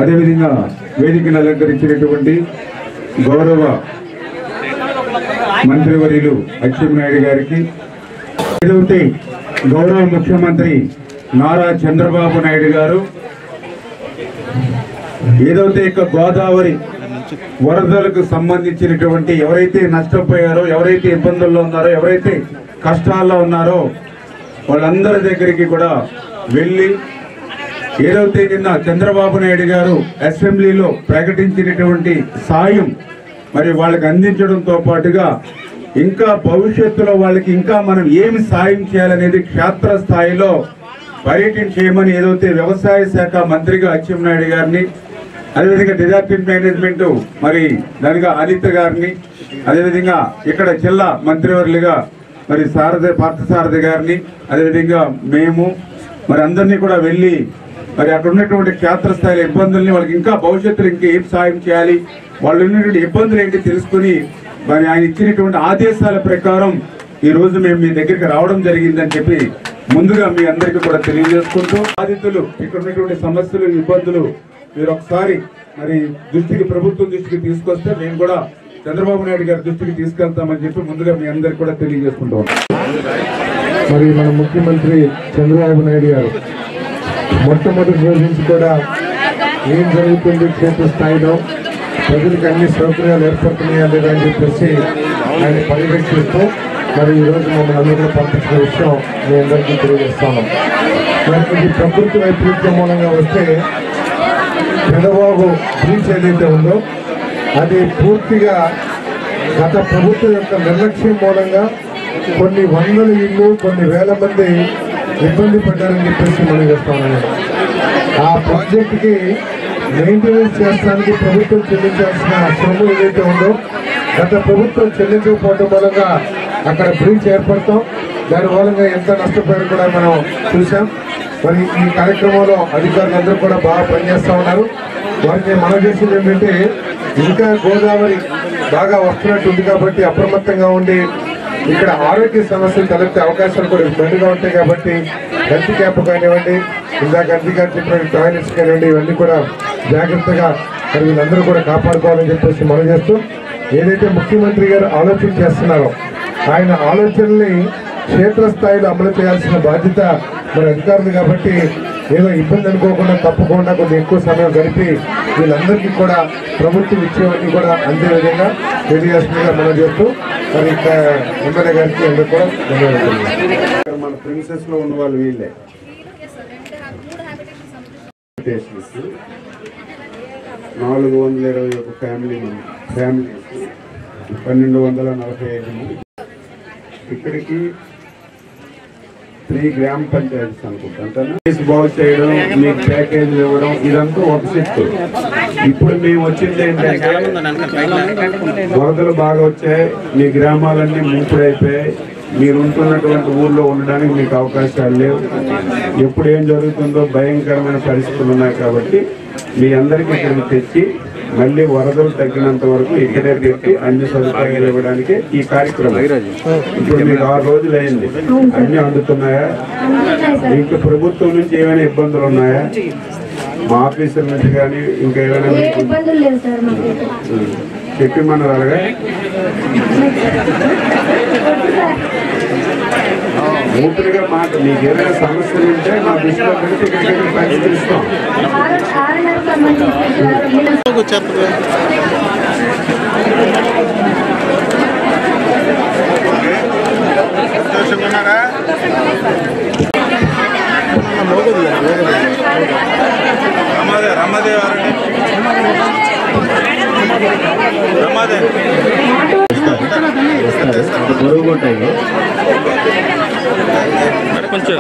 అదేవిధంగా వేదికను అలంకరించినటువంటి గౌరవ మంత్రివర్యులు అచ్చెన్నాయుడు గారికి, ఏదైతే గౌరవ ముఖ్యమంత్రి నారా చంద్రబాబు నాయుడు గారు ఏదైతే ఇక గోదావరి వరదలకు సంబంధించినటువంటి ఎవరైతే నష్టపోయారో, ఎవరైతే ఇబ్బందుల్లో ఉన్నారో, ఎవరైతే కష్టాల్లో ఉన్నారో వాళ్ళందరి దగ్గరికి కూడా వెళ్ళి ఏదైతే నిన్న చంద్రబాబు నాయుడు గారు అసెంబ్లీలో ప్రకటించినటువంటి సాయం మరి వాళ్ళకి అందించడంతో పాటుగా ఇంకా భవిష్యత్తులో వాళ్ళకి ఇంకా మనం ఏమి సాయం చేయాలనేది క్షేత్రస్థాయిలో పర్యటన చేయమని ఏదైతే వ్యవసాయ శాఖ మంత్రిగా అచ్చెన్నాయుడు గారిని, అదేవిధంగా డిజాస్టర్ మేనేజ్మెంట్ మరి దానిగా అనిత గారిని, అదేవిధంగా ఇక్కడ జిల్లా మంత్రివర్యులుగా మరి పార్థసారథి గారిని, అదేవిధంగా మేము మరి అందరినీ కూడా వెళ్ళి మరి అక్కడ ఉన్నటువంటి క్షేత్రస్థాయిలో ఇబ్బందుల్ని వాళ్ళకి ఇంకా భవిష్యత్తులో ఇంకా ఏం సాయం చేయాలి, వాళ్ళు ఉన్నటువంటి ఇబ్బందులు ఏంటి తెలుసుకుని మరి ఆయన ఇచ్చినటువంటి ఆదేశాల ప్రకారం ఈ రోజు మేము మీ దగ్గరికి రావడం జరిగిందని చెప్పి ముందుగా మీ అందరికీ కూడా తెలియజేసుకుంటూ, బాధితులు ఇక్కడ ఉన్నటువంటి సమస్యలు, ఇబ్బందులు మీరు ఒకసారి మరి దృష్టికి, ప్రభుత్వం దృష్టికి తీసుకొస్తే మేము కూడా చంద్రబాబు నాయుడు గారి దృష్టికి తీసుకెళ్తామని చెప్పి ముందుగా మీ అందరికి కూడా తెలియజేసుకుంటూ ఉన్నాం. మరి మన ముఖ్యమంత్రి చంద్రబాబు నాయుడు గారు మొట్టమొదటి రోజు నుంచి కూడా ఏం జరుగుతుంది క్షేత్ర స్థాయిలో, ప్రజలకు అన్ని సౌకర్యాలు ఏర్పడుతున్నాయా లేదా అని చెప్పేసి ఆయన పర్యవేక్షిస్తూ మరి ఈరోజు మమ్మల్ని అందరూ పంపించిన విషయం మీ అందరికీ తెలియజేస్తాను. మరి ఇది ప్రకృతి వైపరీత్యం మూలంగా వస్తే పెదవాగు బ్రీచ్ ఏదైతే ఉందో అది పూర్తిగా గత ప్రభుత్వం యొక్క నిర్లక్ష్యం మూలంగా కొన్ని వందల ఇళ్ళు, కొన్ని వేల మంది ఇబ్బంది పడ్డారని చెప్పేసి మనం చేస్తామని, ఆ ప్రాజెక్టుకి మెయింటెనెన్స్ చేస్తానికి ప్రభుత్వం చెల్లించాల్సిన శ్రమ ఏదైతే ఉందో గత ప్రభుత్వం చెల్లించకపోవడం మూలంగా అక్కడ బ్రీచ్ ఏర్పడతాం. దాని మూలంగా ఎంత నష్టపోయారో కూడా మనం చూసాం. మరి ఈ కార్యక్రమంలో అధికారులందరూ కూడా బాగా పనిచేస్తూ ఉన్నారు. వారికి మనం చేసింది ఏంటంటే ఇంకా గోదావరి బాగా వస్తున్నట్టు ఉంది కాబట్టి అప్రమత్తంగా ఉండి ఇక్కడ ఆరోగ్య సమస్యలు తలెత్తే అవకాశాలు కూడా మెండుగా ఉంటాయి కాబట్టి హెల్త్ క్యాంప్ కానివ్వండి, ఇందాక అధికారులు చెప్పిన టాయిలెట్స్ కానివ్వండి, ఇవన్నీ కూడా జాగ్రత్తగా మరి వీళ్ళందరూ కూడా కాపాడుకోవాలని చెప్పేసి మనం చేస్తూ, ఏదైతే ముఖ్యమంత్రి గారు ఆలోచన చేస్తున్నారో ఆయన ఆలోచనల్ని క్షేత్రస్థాయిలో అమలు చేయాల్సిన బాధ్యత మన అధికారులు కాబట్టి ఏదో ఇబ్బంది అనుకోకుండా తప్పకుండా కొంచెం ఎక్కువ సమయం గడిపి వీళ్ళందరికీ కూడా ప్రభుత్వం ఇచ్చేవన్నీ కూడా అందే విధంగా తెలియజేస్తుందిగా మనం చేస్తూ మరి ఎమ్మెల్యే గారికి అందరూ కూడా ధన్యవాదాలు. మన ప్రిన్సెస్ లో ఉన్న వాళ్ళు వీళ్ళే 421 ఫ్యామిలీస్ 1245 మంది ఇక్కడికి 3 గ్రామ పంచాయతీస్ అనుకుంటాను బాగు చేయడం, మీకు ప్యాకేజీలు ఇవ్వడం, ఇదంతా ఒక షిఫ్ట్. ఇప్పుడు మేము వచ్చింది ఏంటంటే వరదలు బాగా వచ్చాయి, మీ గ్రామాలన్నీ ముంపుడైపోయాయి, మీరు ఉంటున్నటువంటి ఊర్లో ఉండడానికి మీకు అవకాశాలు లేవు, ఎప్పుడు ఏం జరుగుతుందో భయంకరమైన పరిస్థితులు ఉన్నాయి కాబట్టి మీ అందరికీ ఇక్కడికి తెచ్చి మళ్ళీ వరదలు తగ్గినంత వరకు ఇక్కడే పెట్టి అన్ని సదుపాయాలు ఇవ్వడానికి ఈ కార్యక్రమం. ఇప్పుడు మీకు 6 రోజులు అయింది, అన్ని అందుతున్నాయా? ఇంకా ప్రభుత్వం నుంచి ఏమైనా ఇబ్బందులు ఉన్నాయా? మా ఆఫీసర్ నుంచి కానీ ఇంకా ఏమైనా చెప్పమన్నారు అలాగా? పూర్తిగా మాకు మీకు ఏదైనా సమస్యలు ఉంటే మా దృష్టిలో పెట్టి ఇక్కడికి పరిష్కరిస్తాం. బరువుకుంటాయి కొంచెం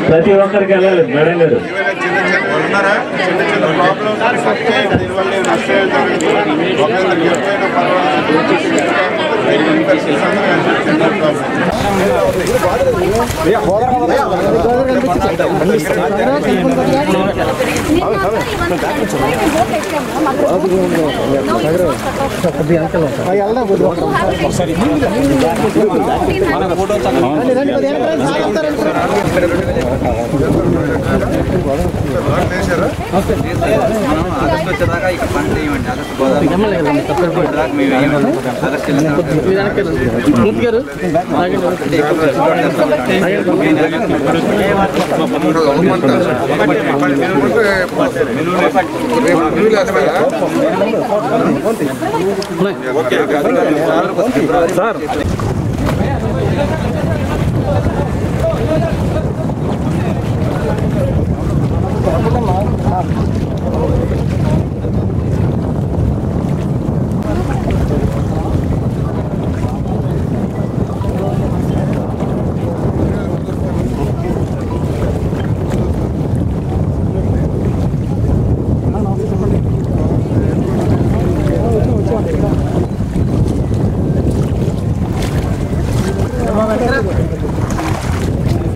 ప్రతి ఒక్కరికి వెళ్ళాలి మేడం గారు. వచ్చేదాకా ఇక్కడ పంట వేయమండి. August sir